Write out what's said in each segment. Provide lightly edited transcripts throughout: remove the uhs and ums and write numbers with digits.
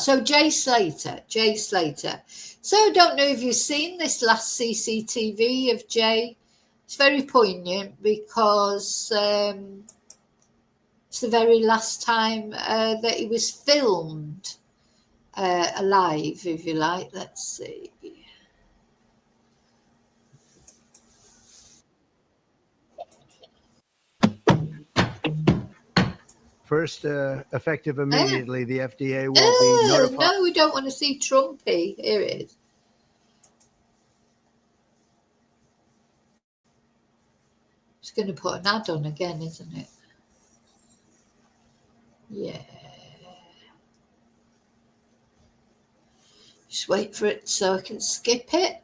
So Jay Slater. So I don't know if you've seen this last CCTV of Jay. It's very poignant because it's the very last time that he was filmed alive, if you like. Let's see. First, effective immediately, the FDA will be notified. No, we don't want to see Trumpy. Here it is. It's going to put an ad on again, isn't it? Yeah. Just wait for it so I can skip it.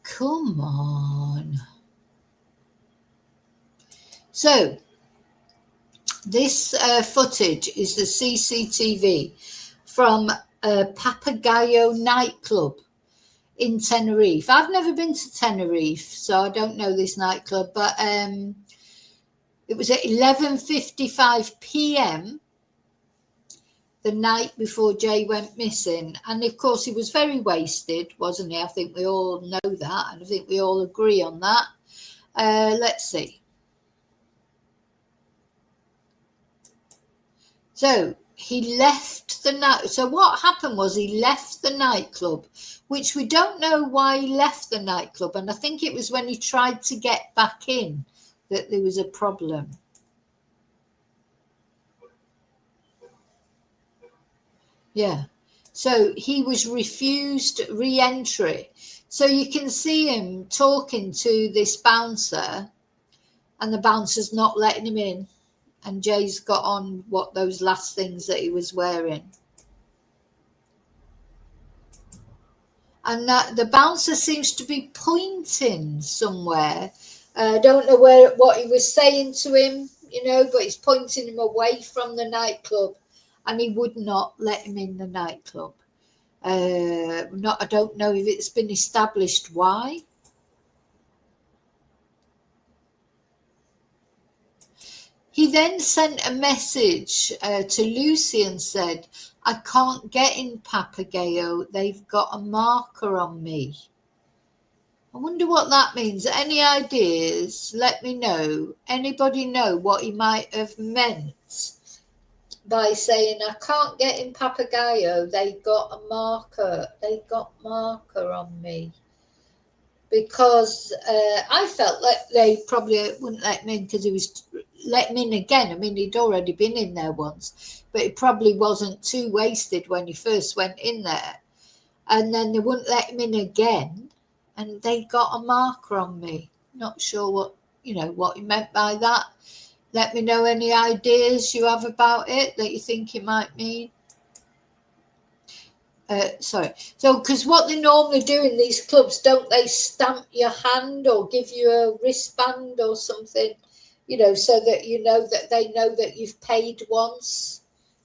Come on. So, this footage is the CCTV from Papagayo nightclub in Tenerife. I've never been to Tenerife, so I don't know this nightclub, but it was at 11:55 p.m. the night before Jay went missing. And of course, he was very wasted, wasn't he? I think we all know that, and I think we all agree on that. Let's see. So he left the night. So what happened was he left the nightclub, which we don't know why he left the nightclub. And I think it was when he tried to get back in that there was a problem. Yeah. So he was refused re-entry. So you can see him talking to this bouncer, and the bouncer's not letting him in. And Jay's got on what those last things that he was wearing. And the bouncer seems to be pointing somewhere. I don't know what he was saying to him, but he's pointing him away from the nightclub, and he would not let him in the nightclub. I don't know if it's been established why. He then sent a message to Lucy and said, I can't get in Papagayo. They've got a marker on me. I wonder what that means. Any ideas? Let me know. Anybody know what he might have meant by saying, I can't get in Papagayo. They got a marker. They got marker on me. Because I felt like they probably wouldn't let him in because he was let him in again. I mean, he'd already been in there once, but he probably wasn't too wasted when he first went in there. And then they wouldn't let him in again, and they got a marker on me. Not sure what he meant by that. Let me know any ideas you have about it that you think it might mean. So because what they normally do in these clubs, don't they stamp your hand or give you a wristband or something, so that that they know that you've paid once?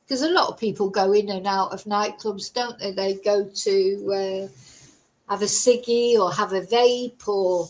Because a lot of people go in and out of nightclubs, don't they? They go to have a ciggy or have a vape or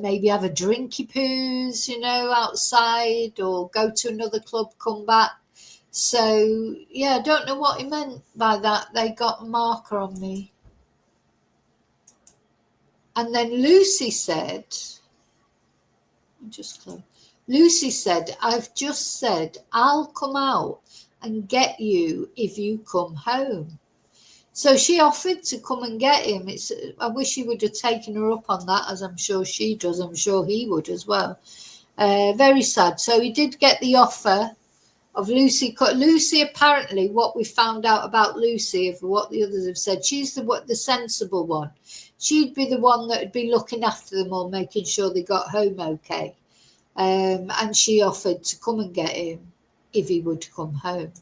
maybe have a drinky poos, outside, or go to another club, come back. So, yeah, I don't know what he meant by that. They got a marker on me. And then Lucy said, I've just said, I'll come out and get you if you come home. So she offered to come and get him. I wish he would have taken her up on that, as I'm sure she does. I'm sure he would as well. Very sad. So he did get the offer of Lucy. Lucy, apparently, what we found out about Lucy, of what the others have said, she's the sensible one. She'd be the one that would be looking after them all, making sure they got home okay. And she offered to come and get him if he would come home.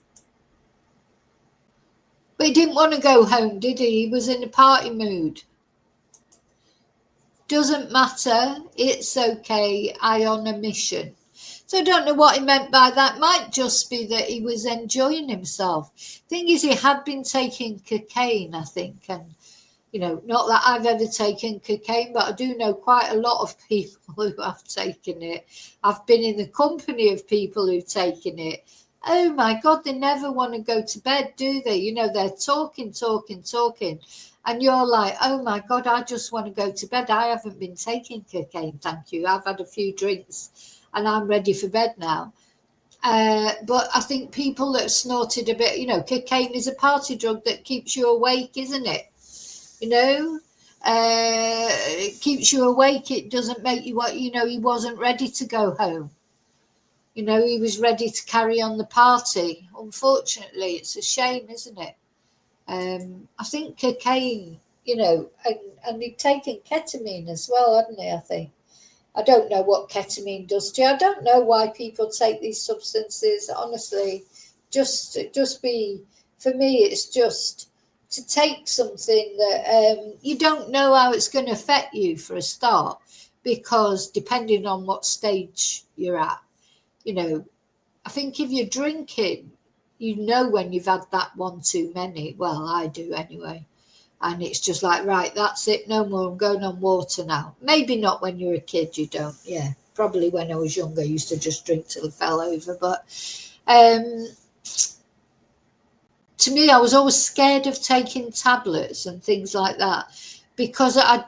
But he didn't want to go home, did he? He was in a party mood. Doesn't matter. It's okay. I on a mission. So I don't know what he meant by that. Might just be that he was enjoying himself. Thing is, he had been taking cocaine, I think, and not that I've ever taken cocaine, but I do know quite a lot of people who have taken it. I've been in the company of people who've taken it. Oh my God, they never want to go to bed, do they? They're talking. And you're like, oh my God, I just want to go to bed. I haven't been taking cocaine, thank you. I've had a few drinks and I'm ready for bed now. But I think people that snorted a bit, cocaine is a party drug that keeps you awake, isn't it? It keeps you awake. It doesn't make you he wasn't ready to go home. He was ready to carry on the party. Unfortunately, it's a shame, isn't it? I think cocaine, and he'd taken ketamine as well, hadn't he? I think. I don't know what ketamine does to you. I don't know why people take these substances. Honestly, for me, it's just to take something that you don't know how it's going to affect you for a start, because depending on what stage you're at, I think if you're drinking, when you've had that one too many. Well, I do anyway. And it's just like, right, that's it, no more, I'm going on water now. Maybe not when you're a kid, you don't. Yeah, probably when I was younger, I used to just drink till I fell over. But to me, I was always scared of taking tablets and things like that, because I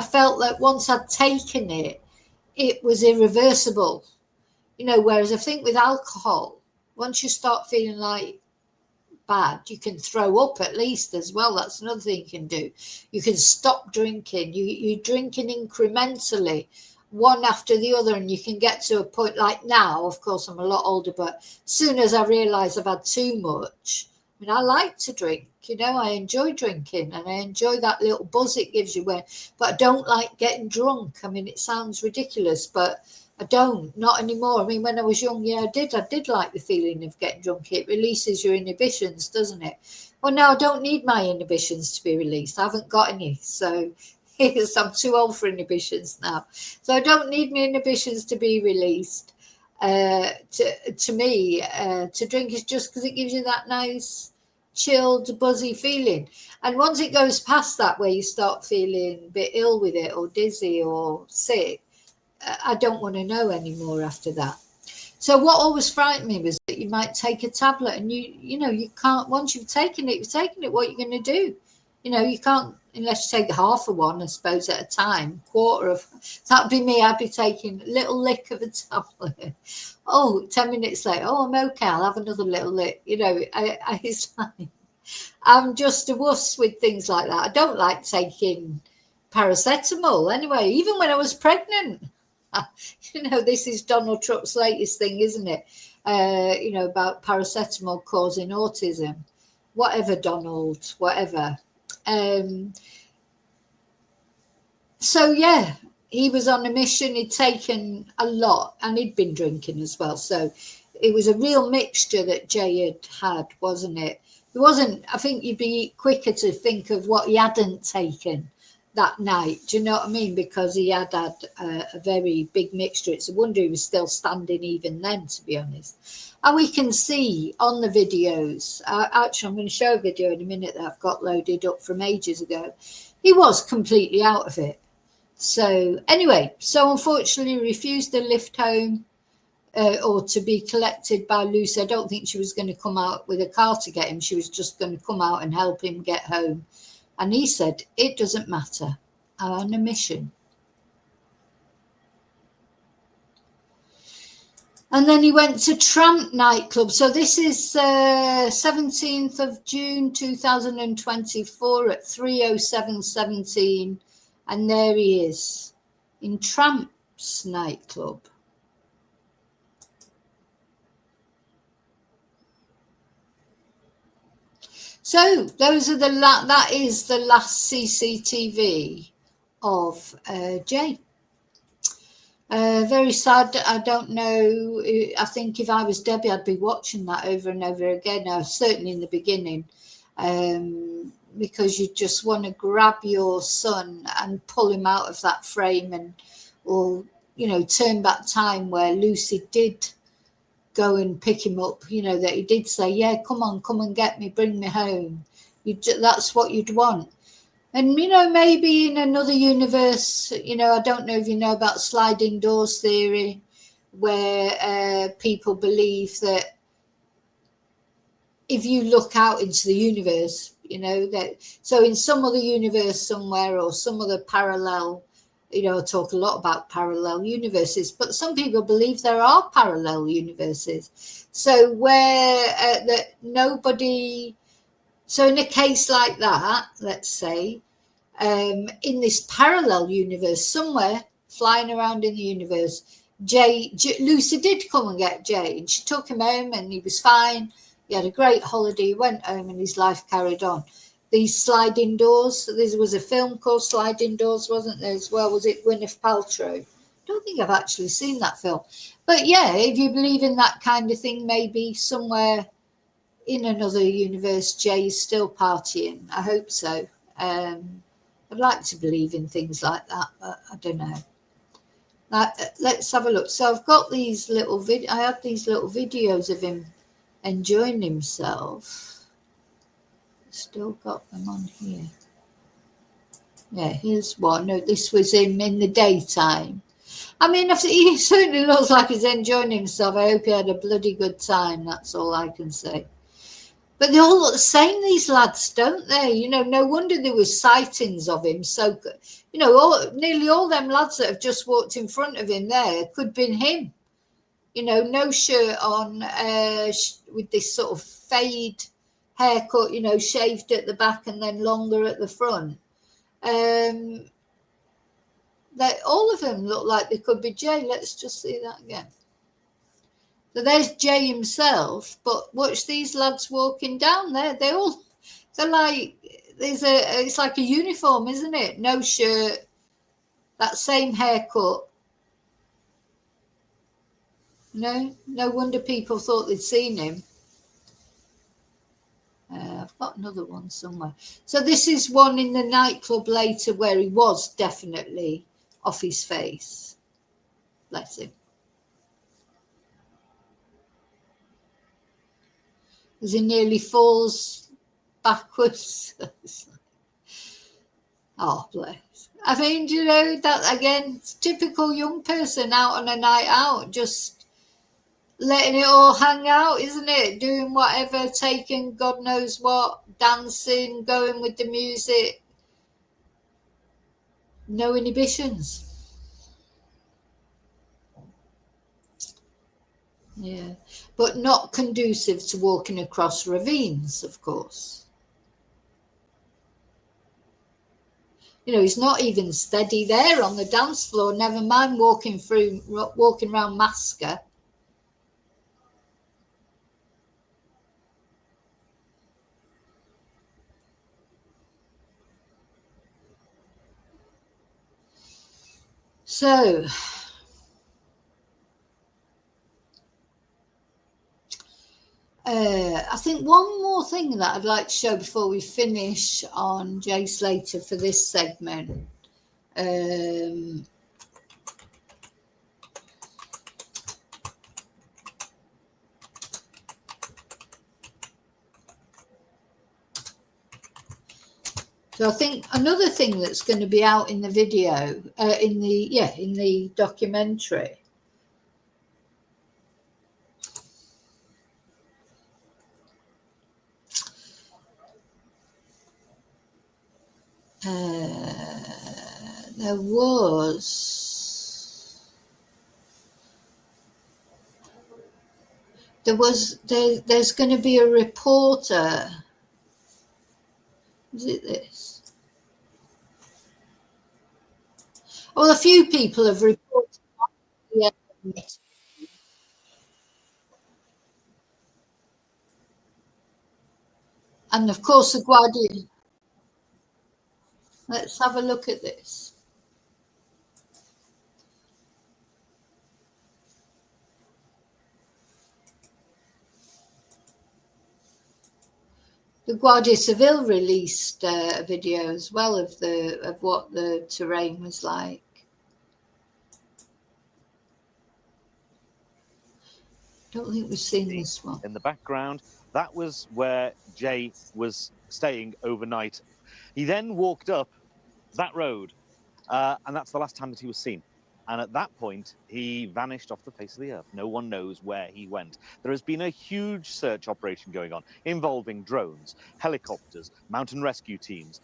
felt that once I'd taken it, it was irreversible. Whereas I think with alcohol, once you start feeling like bad, you can throw up at least as well. That's another thing you can do. You can stop drinking. You're drinking incrementally, one after the other, and you can get to a point like now. Of course, I'm a lot older, but as soon as I realise I've had too much, I like to drink. I enjoy drinking, and I enjoy that little buzz it gives you. But I don't like getting drunk. It sounds ridiculous, but I don't, not anymore. When I was young, yeah, I did like the feeling of getting drunk. It releases your inhibitions, doesn't it? Well, now I don't need my inhibitions to be released. I haven't got any. So I'm too old for inhibitions now. So I don't need my inhibitions to be released. To me, to drink is just because it gives you that nice, chilled, buzzy feeling. And once it goes past that, where you start feeling a bit ill with it, or dizzy or sick, I don't want to know anymore after that. So what always frightened me was that you might take a tablet and you can't, once you've taken it, what are you going to do? You can't, unless you take half of one, I suppose, at a time, quarter of, that'd be me. I'd be taking a little lick of a tablet. 10 minutes later, I'm okay, I'll have another little lick. It's like, I'm just a wuss with things like that. I don't like taking paracetamol anyway, even when I was pregnant. This is Donald Trump's latest thing, isn't it? About paracetamol causing autism. Whatever, Donald, whatever. So, yeah, he was on a mission. He'd taken a lot, and he'd been drinking as well. So it was a real mixture that Jay had, wasn't it? It wasn't, I think you'd be quicker to think of what he hadn't taken that night. Do you know what I mean? Because he had a very big mixture. It's a wonder he was still standing even then, to be honest. And we can see on the videos, actually I'm going to show a video in a minute that I've got loaded up from ages ago. He was completely out of it. So anyway, unfortunately refused the lift home, or to be collected by Lucy. I don't think she was going to come out with a car to get him. She was just going to come out and help him get home. And he said, it doesn't matter. I'm on a mission. And then he went to Tramp nightclub. So this is 17th of June 2024 at 3:07:17. And there he is in Tramp's nightclub. So those are that is the last CCTV of Jay. Very sad. I don't know. I think if I was Debbie, I'd be watching that over and over again. Certainly in the beginning, because you just want to grab your son and pull him out of that frame, or turn back time where Lucy did go and pick him up, that he did say, yeah, come and get me, bring me home. That's what you'd want. And, maybe in another universe, I don't know if you know about sliding doors theory, where people believe that if you look out into the universe, so in some other universe somewhere or some other parallel, I talk a lot about parallel universes, but some people believe there are parallel universes. So where that nobody, so in a case like that, let's say, in this parallel universe somewhere, flying around in the universe, Lucy did come and get Jay, and she took him home, and he was fine. He had a great holiday. He went home, and his life carried on. These sliding doors. There was a film called Sliding Doors, wasn't there, as well? Was it Gwyneth Paltrow? I don't think I've actually seen that film. But yeah, if you believe in that kind of thing, maybe somewhere in another universe, Jay's still partying. I hope so. I'd like to believe in things like that, but I don't know. Let's have a look. So I've got these little I have these little videos of him enjoying himself. Still got them on here. Yeah, here's one. No, this was him in the daytime. I mean, he certainly looks like he's enjoying himself. I hope he had a bloody good time. That's all I can say. But they all look the same, these lads, don't they? No wonder there was sightings of him. So, nearly all them lads that have just walked in front of him there could have been him. No shirt on, with this sort of fade haircut, shaved at the back and then longer at the front. All of them look like they could be Jay. Let's just see that again. So there's Jay himself, but watch these lads walking down there. They're like, it's like a uniform, isn't it? No shirt, that same haircut. No wonder people thought they'd seen him. I've got another one somewhere. So this is one in the nightclub later where he was definitely off his face. Bless him. As he nearly falls backwards. Oh, bless. I mean, that again, it's typical young person out on a night out, just letting it all hang out, isn't it? Doing whatever, taking God knows what, dancing, going with the music. No inhibitions. Yeah, but not conducive to walking across ravines, of course. He's not even steady there on the dance floor, never mind walking around Masker. So, I think one more thing that I'd like to show before we finish on Jay Slater for this segment. So I think another thing that's going to be out in the video, in the documentary. There's going to be a reporter. Is it this? Well, a few people have reported. Yeah. And of course, the Guardian. Let's have a look at this. The Guardia Civil released a video as well of what the terrain was like. Don't think we've seen this one. In the background, that was where Jay was staying overnight. He then walked up that road, and that's the last time that he was seen. And at that point, he vanished off the face of the earth. No one knows where he went. There has been a huge search operation going on involving drones, helicopters, mountain rescue teams,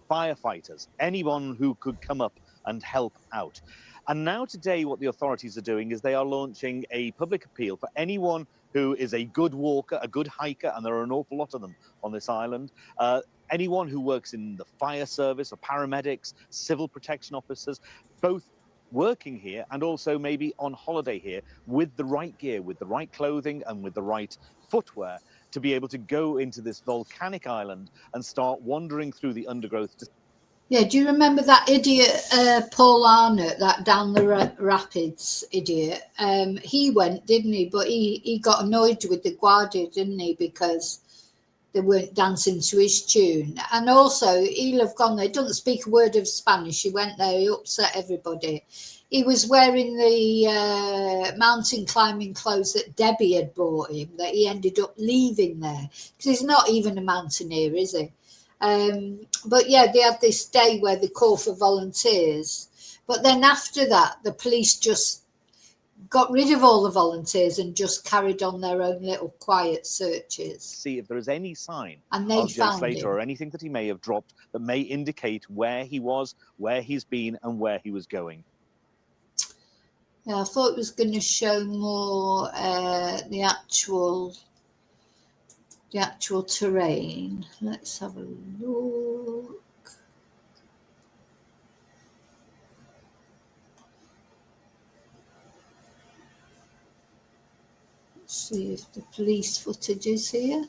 firefighters, anyone who could come up and help out. And now today, what the authorities are doing is they are launching a public appeal for anyone who is a good walker, a good hiker, and there are an awful lot of them on this island. Anyone who works in the fire service or paramedics, civil protection officers, both working here and also maybe on holiday here with the right gear, with the right clothing and with the right footwear to be able to go into this volcanic island and start wandering through the undergrowth. Yeah, do you remember that idiot Paul Arnott, that down the rapids idiot? He went, didn't he? But he got annoyed with the Guardia, didn't he? Because they weren't dancing to his tune. And also, he'll have gone there, doesn't speak a word of Spanish. He went there, he upset everybody. He was wearing the mountain climbing clothes that Debbie had bought him, that he ended up leaving there. Because he's not even a mountaineer, is he? But yeah, they had this day where they call for volunteers. But then after that, the police just got rid of all the volunteers and just carried on their own little quiet searches. See if there is any sign and they of Jay Slater him. or anything that he may have dropped that may indicate where he was, where he's been, and where he was going. Yeah, I thought it was going to show more the actual terrain. Let's have a look. See if the police footage is here.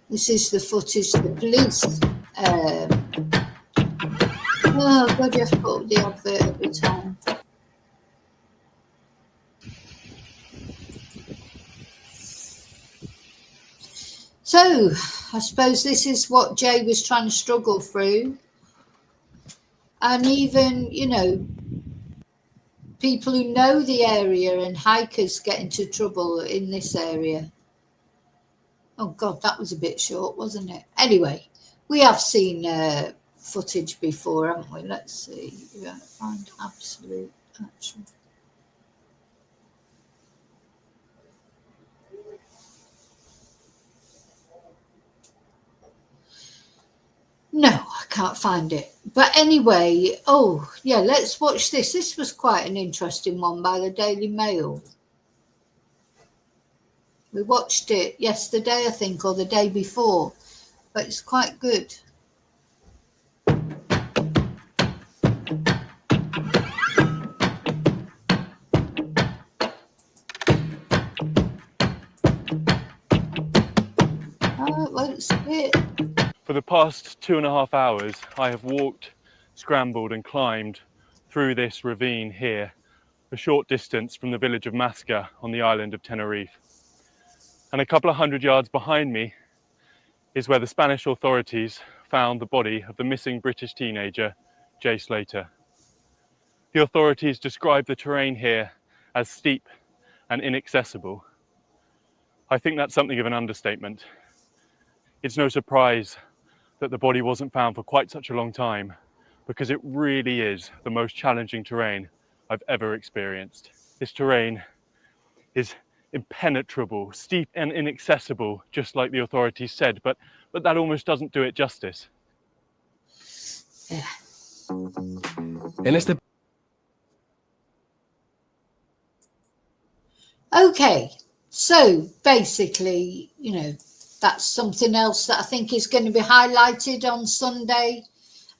This is the footage the police. Oh God, you have to put the advert every time. So, I suppose this is what Jay was trying to struggle through. And even, you know, people who know the area and hikers get into trouble in this area. Oh God, that was a bit short, wasn't it? Anyway, we have seen footage before, haven't we? Let's see. We gotta find absolute action. No, I can't find it. But anyway, oh yeah, let's watch this. This was quite an interesting one by the Daily Mail. We watched it yesterday, I think, or the day before, but it's quite good. Oh, it won't spit. For the past 2.5 hours, I have walked, scrambled and climbed through this ravine here, a short distance from the village of Masca on the island of Tenerife. And a couple of 100 yards behind me is where the Spanish authorities found the body of the missing British teenager, Jay Slater. The authorities describe the terrain here as steep and inaccessible. I think that's something of an understatement. It's no surprise that the body wasn't found for quite such a long time, because it really is the most challenging terrain I've ever experienced. This terrain is impenetrable, steep and inaccessible, just like the authorities said, but that almost doesn't do it justice. Yeah. Okay, so basically, you know, that's something else that I think is going to be highlighted on Sunday.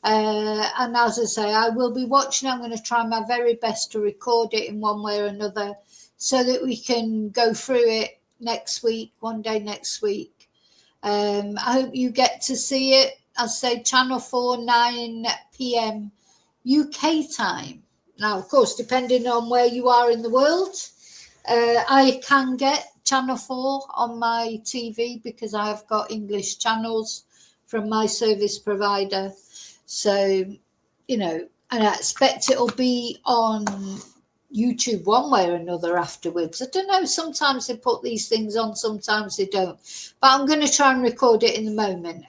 And as I say, I will be watching. I'm going to try my very best to record it in one way or another so that we can go through it next week, one day next week. I hope you get to see it. I'll say Channel 4, 9 p.m. UK time. Now, of course, depending on where you are in the world, I can get Channel 4 on my TV because I have got English channels from my service provider. So, you know, And I expect it'll be on YouTube one way or another afterwards. I don't know. Sometimes they put these things on, sometimes they don't. But I'm going to try and record it in the moment.